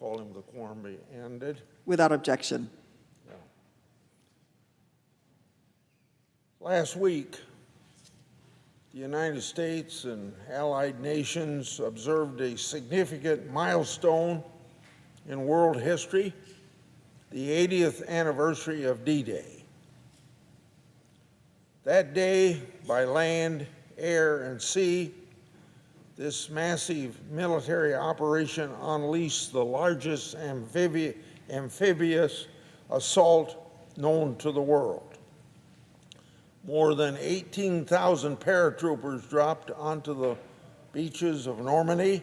call him the quorum be ended. Without objection. Yeah. Last week, the United States and allied nations observed a significant milestone in world history, the 80th anniversary of D-Day. That day, by land, air, and sea, this massive military operation unleashed the largest amphibious assault known to the world. More than 18,000 paratroopers dropped onto the beaches of Normandy.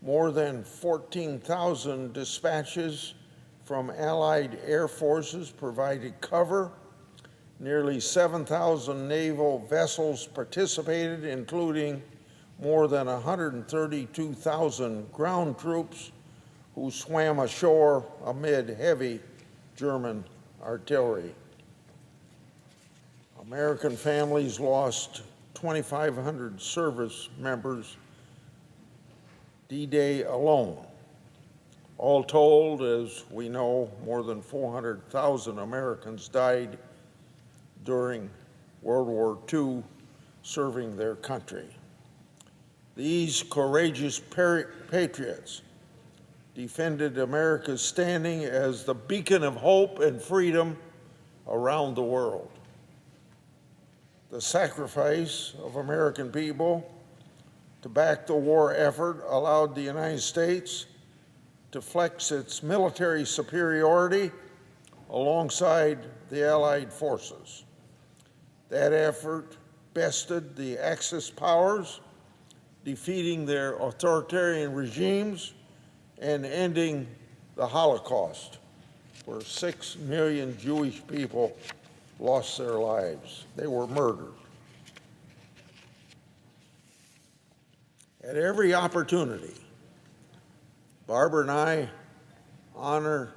More than 14,000 dispatches from Allied air forces provided cover. Nearly 7,000 naval vessels participated, including more than 132,000 ground troops who swam ashore amid heavy German artillery. American families lost 2,500 service members D-Day alone. All told, as we know, more than 400,000 Americans died during World War II serving their country. These courageous patriots defended America's standing as the beacon of hope and freedom around the world. The sacrifice of American people to back the war effort allowed the United States to flex its military superiority alongside the Allied forces. That effort bested the Axis powers, defeating their authoritarian regimes and ending the Holocaust, where 6 million Jewish people lost their lives. They were murdered. At every opportunity, Barbara and I are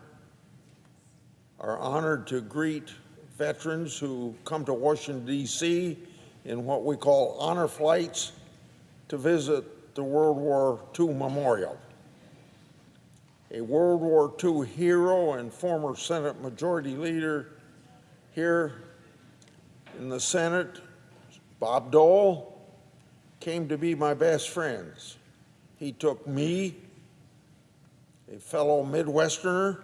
honored to greet veterans who come to Washington, D.C. in what we call honor flights to visit the World War II Memorial. A World War II hero and former Senate Majority Leader here in the Senate, Bob Dole, came to be my best friends. He took me, a fellow Midwesterner,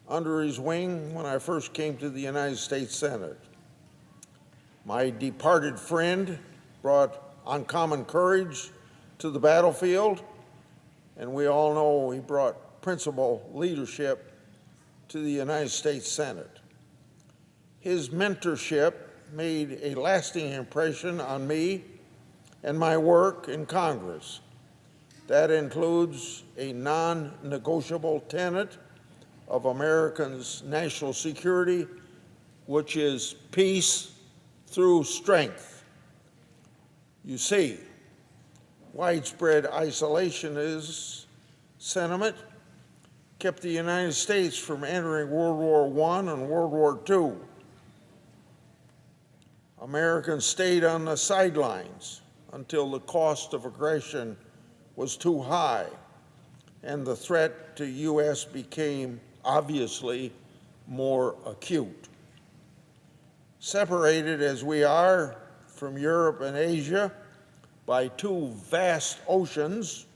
under his wing when I first came to the United States Senate. My departed friend brought uncommon courage to the battlefield, and we all know he brought principled leadership to the United States Senate. His mentorship made a lasting impression on me and my work in Congress. That includes a non-negotiable tenet of Americans' national security, which is peace through strength. You see, widespread isolationist sentiment kept the United States from entering World War I and World War II. Americans stayed on the sidelines until the cost of aggression was too high and the threat to U.S. became obviously more acute. Separated as we are from Europe and Asia by two vast oceans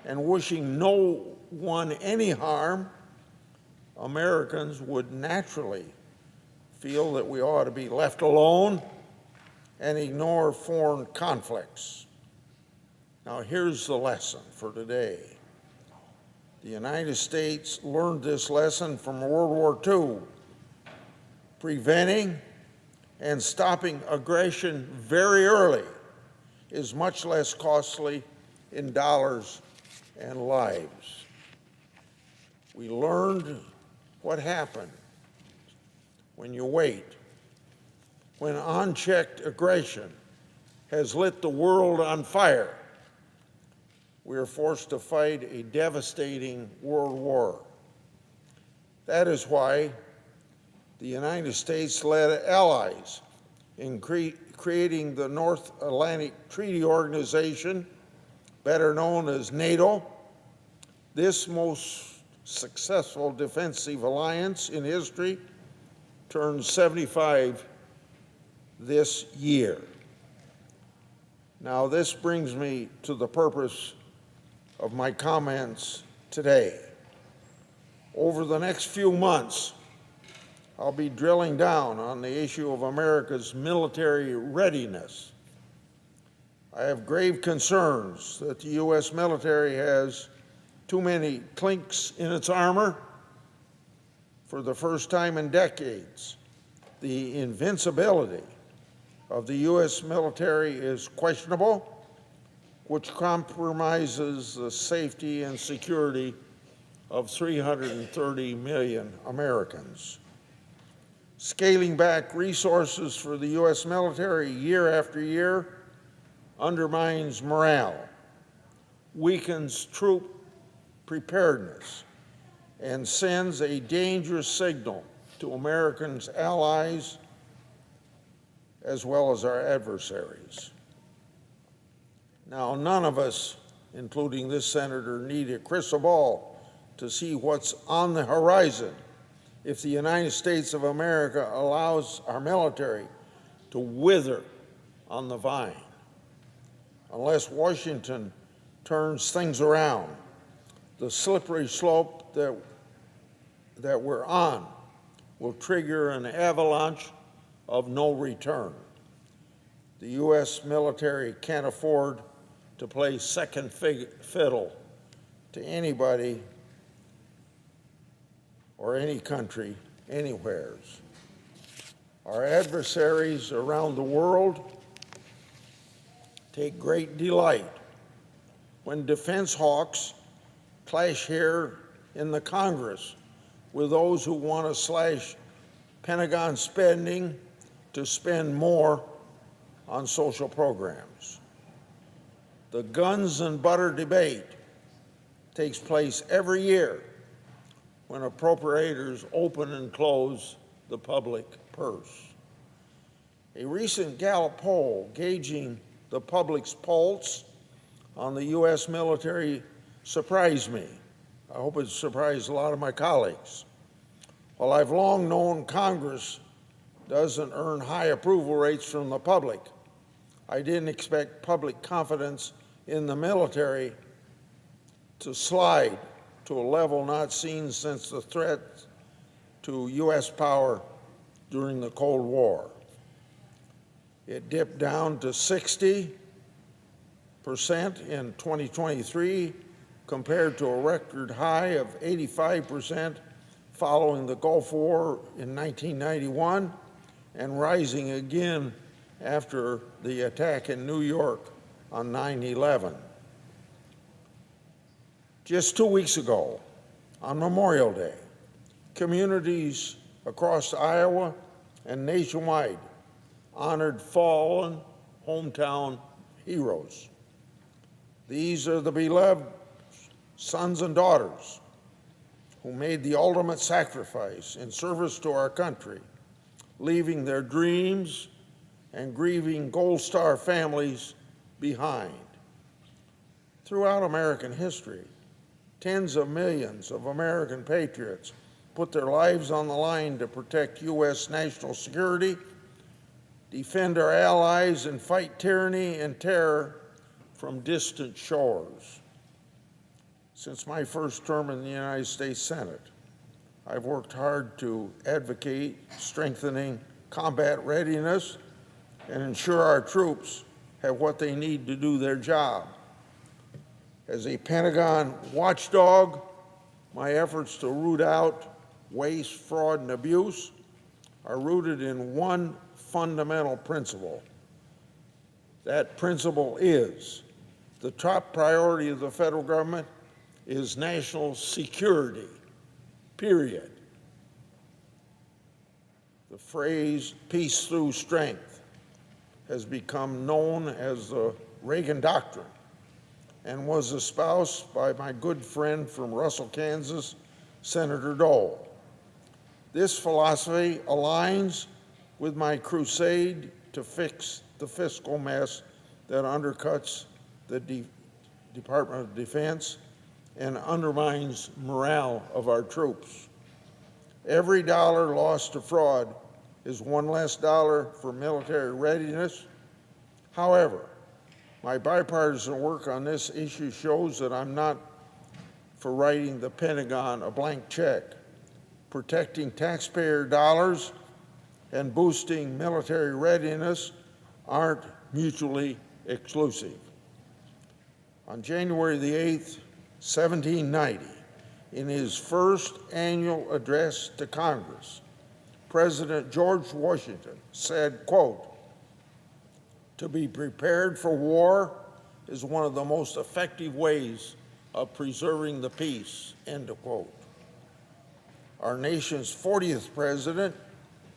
and wishing no one any harm, Americans would naturally feel that we ought to be left alone and ignore foreign conflicts. Now, here's the lesson for today. The United States learned this lesson from World War II. Preventing and stopping aggression very early is much less costly in dollars and lives. We learned what happened when you wait, when unchecked aggression has lit the world on fire. We are forced to fight a devastating world war. That is why the United States led allies in creating the North Atlantic Treaty Organization, better known as NATO. This most successful defensive alliance in history turns 75 this year. Now, this brings me to the purpose of my comments today. Over the next few months, I'll be drilling down on the issue of America's military readiness. I have grave concerns that the U.S. military has too many clinks in its armor. For the first time in decades, the invincibility of the U.S. military is questionable, which compromises the safety and security of 330 million Americans. Scaling back resources for the U.S. military year after year undermines morale, weakens troop preparedness, and sends a dangerous signal to Americans' allies as well as our adversaries. Now, none of us, including this senator, need a crystal ball to see what's on the horizon if the United States of America allows our military to wither on the vine. Unless Washington turns things around, the slippery slope that we're on will trigger an avalanche of no return. The U.S. military can't afford to play second fiddle to anybody or any country anywheres. Our adversaries around the world take great delight when defense hawks clash here in the Congress with those who want to slash Pentagon spending to spend more on social programs. The guns and butter debate takes place every year when appropriators open and close the public purse. A recent Gallup poll gauging the public's pulse on the U.S. military surprised me. I hope it surprised a lot of my colleagues. While I've long known Congress doesn't earn high approval rates from the public, I didn't expect public confidence in the military to slide to a level not seen since the threat to U.S. power during the Cold War. It dipped down to 60% in 2023 compared to a record high of 85% following the Gulf War in 1991 and rising again after the attack in New York on 9/11. Just 2 weeks ago, on Memorial Day, communities across Iowa and nationwide honored fallen hometown heroes. These are the beloved sons and daughters who made the ultimate sacrifice in service to our country, leaving their dreams and grieving Gold Star families behind. Throughout American history, tens of millions of American patriots put their lives on the line to protect U.S. national security, defend our allies, and fight tyranny and terror from distant shores. Since my first term in the United States Senate, I've worked hard to advocate strengthening combat readiness and ensure our troops have what they need to do their job. As a Pentagon watchdog, my efforts to root out waste, fraud, and abuse are rooted in one fundamental principle. That principle is the top priority of the federal government is national security, period. The phrase peace through strength has become known as the Reagan Doctrine and was espoused by my good friend from Russell, Kansas, Senator Dole. This philosophy aligns with my crusade to fix the fiscal mess that undercuts the Department of Defense and undermines morale of our troops. Every dollar lost to fraud is one less dollar for military readiness. However, my bipartisan work on this issue shows that I'm not for writing the Pentagon a blank check. Protecting taxpayer dollars and boosting military readiness aren't mutually exclusive. On January the 8th, 1790, in his first annual address to Congress, President George Washington said, quote, "To be prepared for war is one of the most effective ways of preserving the peace," end of quote. Our nation's 40th president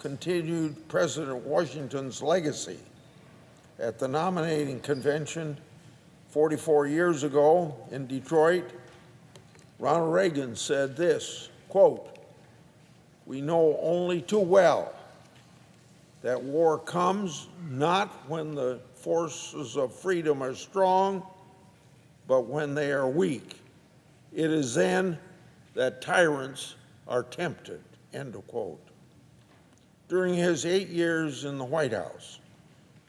continued President Washington's legacy. At the nominating convention 44 years ago in Detroit, Ronald Reagan said this, quote, "We know only too well that war comes not when the forces of freedom are strong, but when they are weak. It is then that tyrants are tempted," end of quote. During his 8 years in the White House,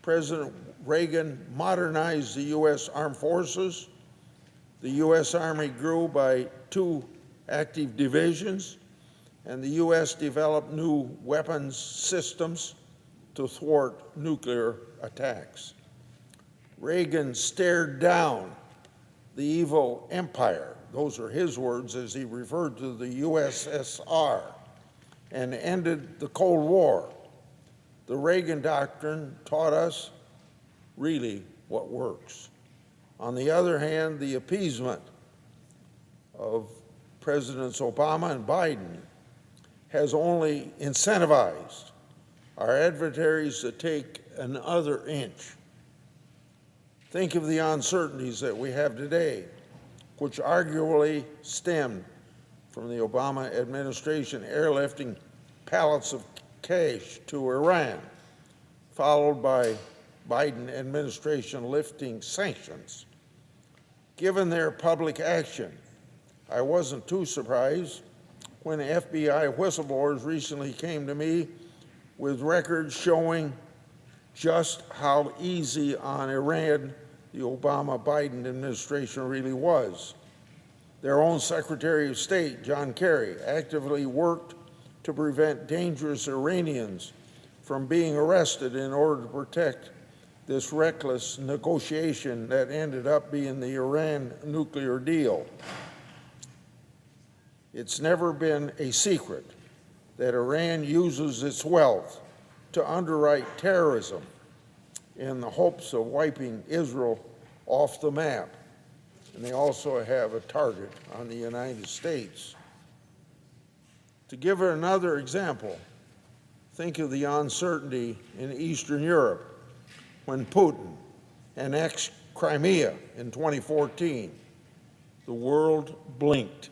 President Reagan modernized the U.S. Armed Forces. The U.S. Army grew by 2 active divisions, and the U.S. developed new weapons systems to thwart nuclear attacks. Reagan stared down the evil empire, those are his words as he referred to the USSR, and ended the Cold War. The Reagan Doctrine taught us really what works. On the other hand, the appeasement of Presidents Obama and Biden has only incentivized our adversaries to take another inch. Think of the uncertainties that we have today, which arguably stemmed from the Obama administration airlifting pallets of cash to Iran, followed by Biden administration lifting sanctions. Given their public action, I wasn't too surprised when FBI whistleblowers recently came to me with records showing just how easy on Iran the Obama-Biden administration really was. Their own Secretary of State, John Kerry, actively worked to prevent dangerous Iranians from being arrested in order to protect this reckless negotiation that ended up being the Iran nuclear deal. It's never been a secret that Iran uses its wealth to underwrite terrorism in the hopes of wiping Israel off the map. And they also have a target on the United States. To give another example, think of the uncertainty in Eastern Europe when Putin annexed Crimea in 2014. The world blinked.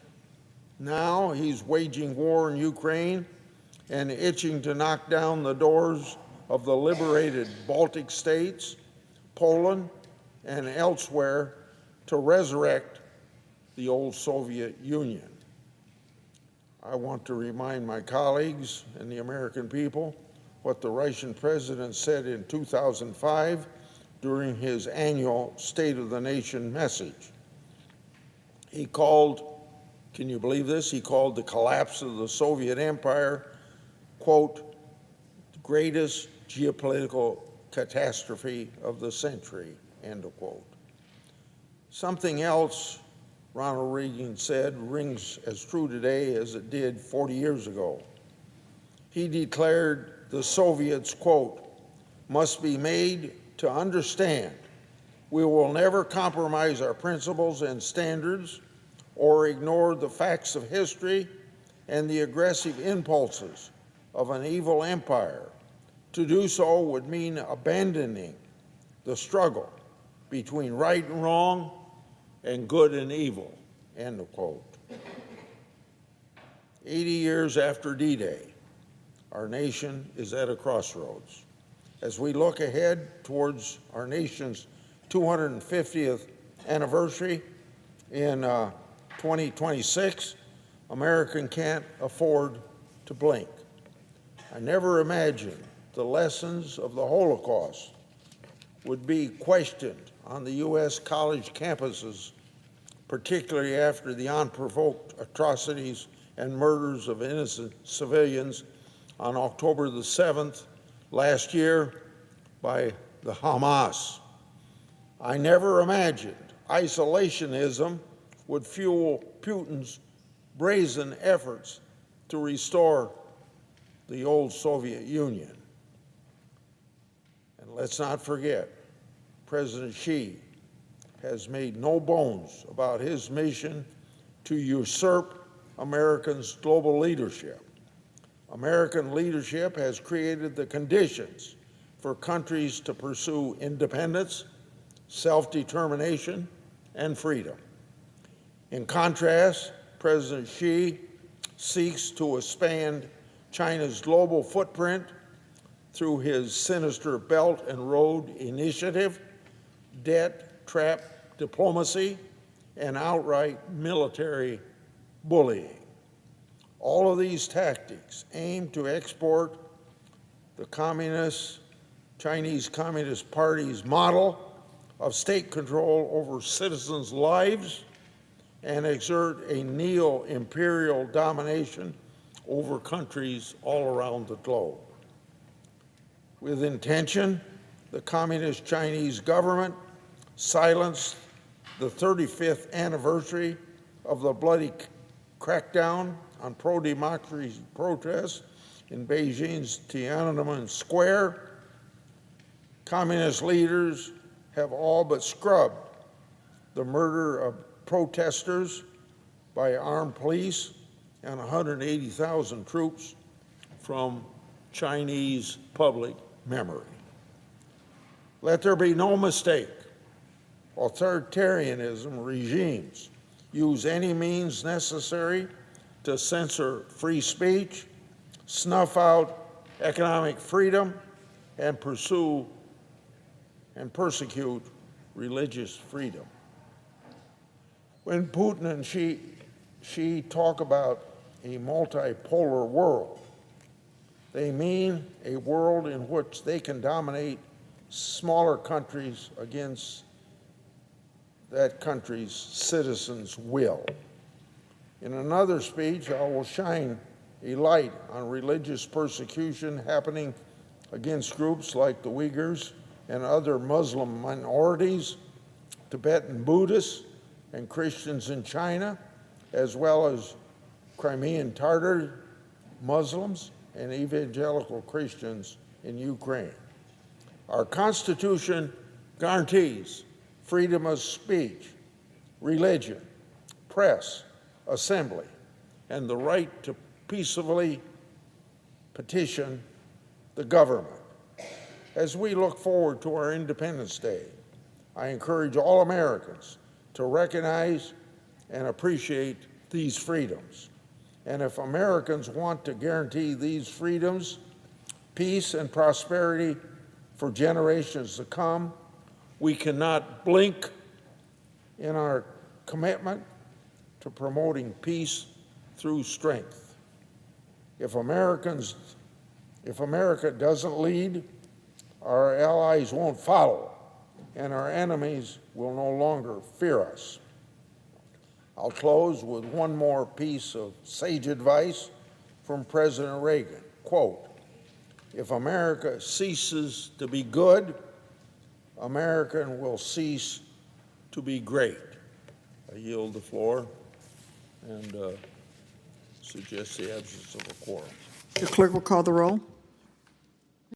Now he's waging war in Ukraine and itching to knock down the doors of the liberated Baltic states, Poland, and elsewhere to resurrect the old Soviet Union. I want to remind my colleagues and the American people what the Russian president said in 2005 during his annual State of the Nation message. He called, can you believe this? He called the collapse of the Soviet Empire, quote, the greatest geopolitical catastrophe of the century, end of quote. Something else Ronald Reagan said rings as true today as it did 40 years ago. He declared the Soviets, quote, must be made to understand we will never compromise our principles and standards or ignore the facts of history and the aggressive impulses of an evil empire. To do so would mean abandoning the struggle between right and wrong and good and evil, end of quote. 80 years after D-Day, our nation is at a crossroads. As we look ahead towards our nation's 250th anniversary in 2026, America can't afford to blink. I never imagined the lessons of the Holocaust would be questioned on the U.S. college campuses, particularly after the unprovoked atrocities and murders of innocent civilians on October the 7th last year by the Hamas. I never imagined isolationism would fuel Putin's brazen efforts to restore the old Soviet Union. And let's not forget, President Xi has made no bones about his mission to usurp Americans' global leadership. American leadership has created the conditions for countries to pursue independence, self-determination, and freedom. In contrast, President Xi seeks to expand China's global footprint through his sinister Belt and Road Initiative, debt trap diplomacy, and outright military bullying. All of these tactics aim to export the Chinese Communist Party's model of state control over citizens' lives and exert a neo-imperial domination over countries all around the globe. With intention, the Communist Chinese government silenced the 35th anniversary of the bloody crackdown on pro-democracy protests in Beijing's Tiananmen Square. Communist leaders have all but scrubbed the murder of protesters by armed police and 180,000 troops from Chinese public memory. Let there be no mistake, authoritarianism regimes use any means necessary to censor free speech, snuff out economic freedom, and pursue and persecute religious freedom. When Putin and Xi talk about a multipolar world, they mean a world in which they can dominate smaller countries against that country's citizens' will. In another speech, I will shine a light on religious persecution happening against groups like the Uyghurs and other Muslim minorities, Tibetan Buddhists, and Christians in China, as well as Crimean Tatar Muslims and evangelical Christians in Ukraine. Our Constitution guarantees freedom of speech, religion, press, assembly, and the right to peacefully petition the government. As we look forward to our Independence Day, I encourage all Americans to recognize and appreciate these freedoms. And if Americans want to guarantee these freedoms, peace and prosperity for generations to come, we cannot blink in our commitment to promoting peace through strength. If America doesn't lead, our allies won't follow, and our enemies will no longer fear us. I'll close with one more piece of sage advice from President Reagan. Quote, "If America ceases to be good, America will cease to be great." I yield the floor and suggest the absence of a quorum. The clerk will call the roll.